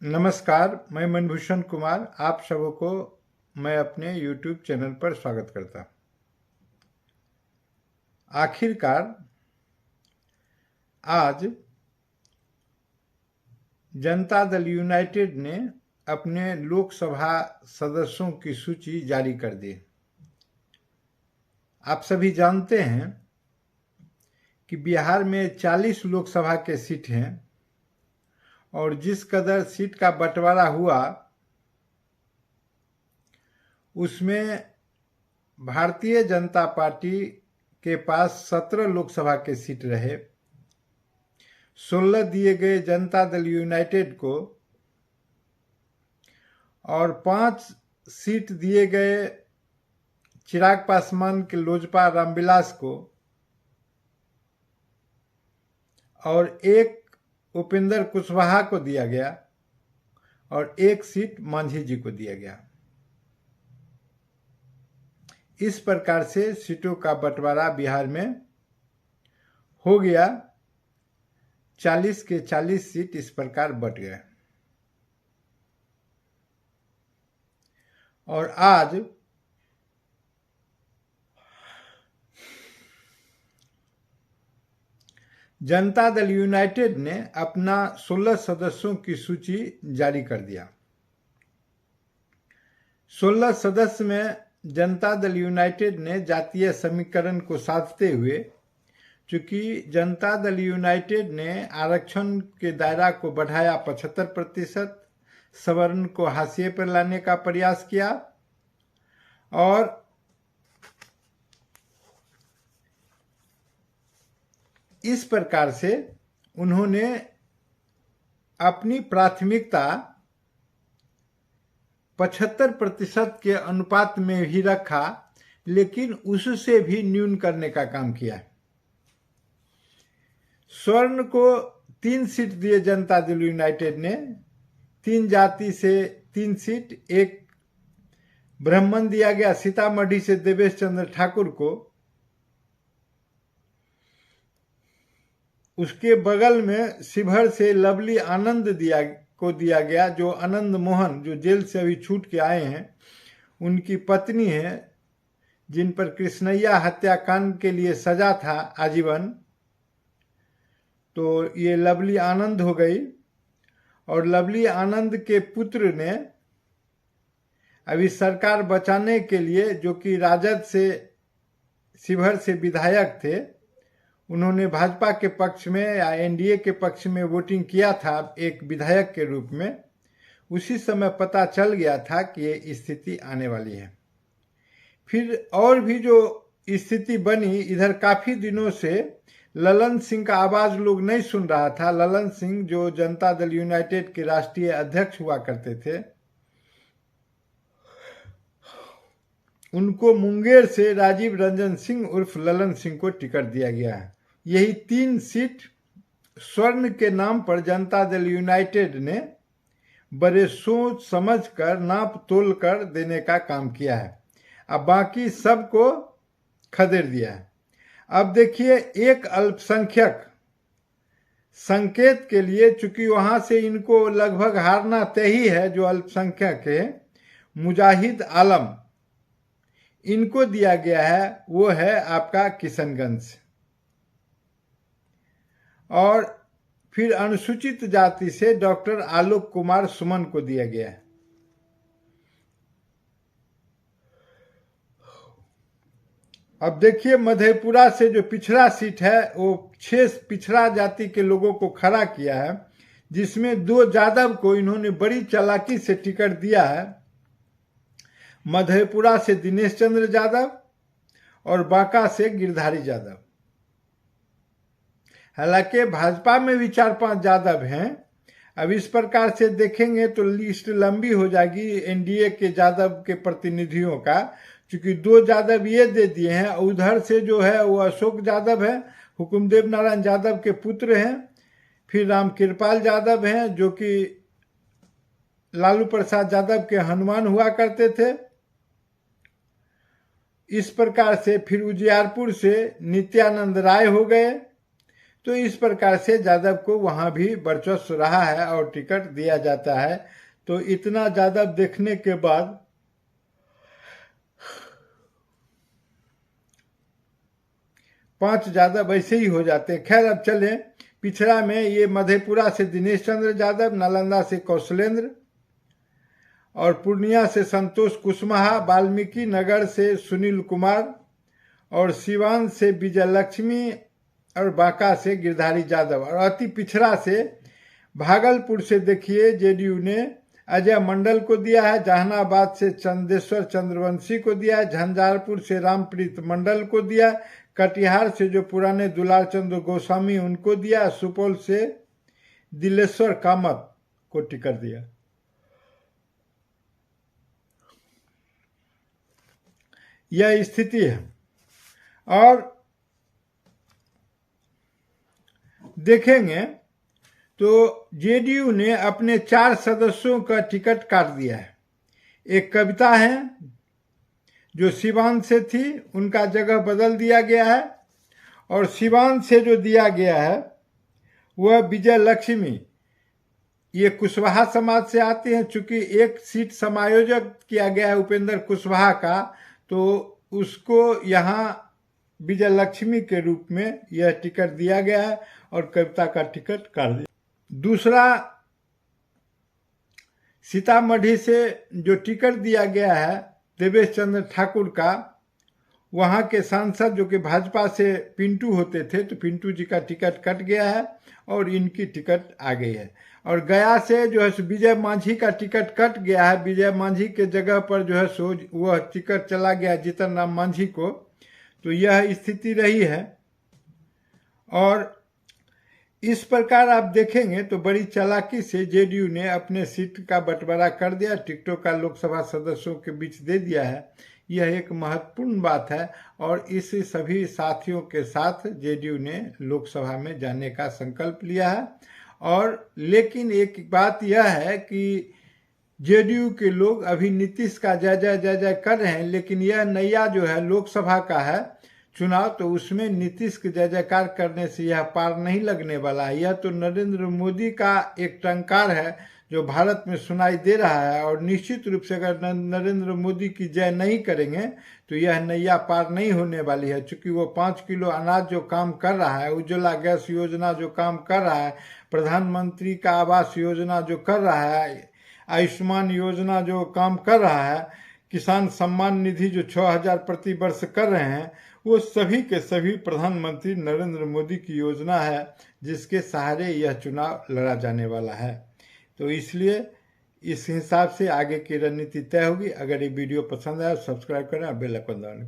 नमस्कार, मैं मनभूषण कुमार आप सबों को मैं अपने YouTube चैनल पर स्वागत करता हूँ। आखिरकार आज जनता दल यूनाइटेड ने अपने लोकसभा सदस्यों की सूची जारी कर दी। आप सभी जानते हैं कि बिहार में 40 लोकसभा के सीट हैं और जिस कदर सीट का बंटवारा हुआ उसमें भारतीय जनता पार्टी के पास 17 लोकसभा के सीट रहे। 16 दिए गए जनता दल यूनाइटेड को और 5 सीट दिए गए चिराग पासवान के लोजपा रामविलास को और एक उपेंद्र कुशवाहा को दिया गया और एक सीट मांझी जी को दिया गया। इस प्रकार से सीटों का बंटवारा बिहार में हो गया। 40 के 40 सीट इस प्रकार बंट गए और आज जनता दल यूनाइटेड ने अपना 16 सदस्यों की सूची जारी कर दिया। 16 सदस्य में जनता दल यूनाइटेड ने जातीय समीकरण को साधते हुए, चूंकि जनता दल यूनाइटेड ने आरक्षण के दायरा को बढ़ाया 75%, सवर्ण को हाशिए पर लाने का प्रयास किया और इस प्रकार से उन्होंने अपनी प्राथमिकता 75% के अनुपात में ही रखा, लेकिन उससे भी न्यून करने का काम किया। स्वर्ण को 3 सीट दिए जनता दल यूनाइटेड ने, 3 जाति से 3 सीट, एक ब्राह्मण दिया गया सीतामढ़ी से देवेश चंद्र ठाकुर को, उसके बगल में शिवहर से लवली आनंद दिया गया, जो आनंद मोहन जो जेल से अभी छूट के आए हैं, उनकी पत्नी है, जिन पर कृष्णैया हत्याकांड के लिए सजा था आजीवन, तो ये लवली आनंद हो गई। और लवली आनंद के पुत्र ने अभी सरकार बचाने के लिए, जो कि राजद से शिवहर से विधायक थे, उन्होंने भाजपा के पक्ष में या एनडीए के पक्ष में वोटिंग किया था एक विधायक के रूप में। उसी समय पता चल गया था कि ये स्थिति आने वाली है। फिर और भी जो स्थिति बनी, इधर काफी दिनों से ललन सिंह का आवाज लोग नहीं सुन रहा था। ललन सिंह जो जनता दल यूनाइटेड के राष्ट्रीय अध्यक्ष हुआ करते थे, उनको मुंगेर से राजीव रंजन सिंह उर्फ ललन सिंह को टिकट दिया गया है। यही 3 सीट स्वर्ण के नाम पर जनता दल यूनाइटेड ने बड़े सोच समझ कर, नाप तोल कर देने का काम किया है। अब बाकी सबको खदेड़ दिया है। अब देखिए, एक अल्पसंख्यक संकेत के लिए, चूंकि वहां से इनको लगभग हारना तय ही है, जो अल्पसंख्यक है मुजाहिद आलम, इनको दिया गया है, वो है आपका किशनगंज। और फिर अनुसूचित जाति से डॉक्टर आलोक कुमार सुमन को दिया गया है। अब देखिए, मधेपुरा से जो पिछड़ा सीट है, वो 6 पिछड़ा जाति के लोगों को खड़ा किया है, जिसमें 2 यादव को इन्होंने बड़ी चालाकी से टिकट दिया है। मधेपुरा से दिनेश चंद्र यादव और बांका से गिरधारी यादव। हालांकि भाजपा में भी 4-5 यादव हैं। अब इस प्रकार से देखेंगे तो लिस्ट लंबी हो जाएगी एनडीए के यादव के प्रतिनिधियों का, क्योंकि 2 यादव ये दे दिए हैं। उधर से जो है वो अशोक यादव है, हुकुमदेव नारायण यादव के पुत्र हैं। फिर राम कृपाल यादव हैं, जो कि लालू प्रसाद यादव के हनुमान हुआ करते थे। इस प्रकार से फिर उजियारपुर से नित्यानंद राय हो गए। तो इस प्रकार से यादव को वहां भी वर्चस्व रहा है और टिकट दिया जाता है। तो इतना यादव देखने के बाद 5 यादव ऐसे ही हो जाते हैं। खैर अब चले पिछड़ा में, ये मधेपुरा से दिनेश चंद्र यादव, नालंदा से कौशलेंद्र और पूर्णिया से संतोष कुशवाहा, वाल्मीकि नगर से सुनील कुमार और सिवान से विजयलक्ष्मी और बांका से गिरधारी यादव। और अति पिछड़ा से भागलपुर से देखिए जेडीयू ने अजय मंडल को दिया है, जहानाबाद से चंदेश्वर चंद्रवंशी को दिया है, झंझारपुर से रामप्रीत मंडल को दिया, कटिहार से जो पुराने दुलार चंद्र गोस्वामी उनको दिया, सुपौल से दिलेश्वर कामत को टिकट दिया। यह स्थिति है। और देखेंगे तो जेडीयू ने अपने 4 सदस्यों का टिकट काट दिया है। एक कविता है जो सिवान से थी, उनका जगह बदल दिया गया है। और सिवान से जो दिया गया है वह विजय लक्ष्मी, ये कुशवाहा समाज से आते हैं। चूंकि एक सीट समायोजक किया गया है उपेंद्र कुशवाहा का, तो उसको यहाँ विजय लक्ष्मी के रूप में यह टिकट दिया गया है और कविता का टिकट काट दिया। दूसरा, सीतामढ़ी से जो टिकट दिया गया है देवेश चंद्र ठाकुर का, वहां के सांसद जो कि भाजपा से पिंटू होते थे, तो पिंटू जी का टिकट कट गया है और इनकी टिकट आ गई है। और गया से जो है विजय मांझी का टिकट कट गया है। विजय मांझी के जगह पर जो है सो वह टिकट चला गया जीतन राम मांझी को। तो यह स्थिति रही है। और इस प्रकार आप देखेंगे तो बड़ी चालाकी से जेडीयू ने अपने सीट का बंटवारा कर दिया, टिकटों का लोकसभा सदस्यों के बीच दे दिया है। यह एक महत्वपूर्ण बात है और इस सभी साथियों के साथ जेडीयू ने लोकसभा में जाने का संकल्प लिया है। और लेकिन एक बात यह है कि जेडीयू के लोग अभी नीतीश का जय जय जय जय कर रहे हैं, लेकिन यह नैया जो है लोकसभा का है चुनाव, तो उसमें नीतीश के जय जयकार करने से यह पार नहीं लगने वाला है। यह तो नरेंद्र मोदी का एक टंकार है जो भारत में सुनाई दे रहा है। और निश्चित रूप से अगर नरेंद्र मोदी की जय नहीं करेंगे तो यह नैया पार नहीं होने वाली है। चूंकि वो 5 किलो अनाज जो काम कर रहा है, उज्ज्वला गैस योजना जो काम कर रहा है, प्रधानमंत्री का आवास योजना जो कर रहा है, आयुष्मान योजना जो काम कर रहा है, किसान सम्मान निधि जो 6,000 प्रति वर्ष कर रहे हैं, वो सभी के सभी प्रधानमंत्री नरेंद्र मोदी की योजना है जिसके सहारे यह चुनाव लड़ा जाने वाला है। तो इसलिए इस हिसाब से आगे की रणनीति तय होगी। अगर ये वीडियो पसंद आए तो सब्सक्राइब करें और बेल आइकन दबाएं।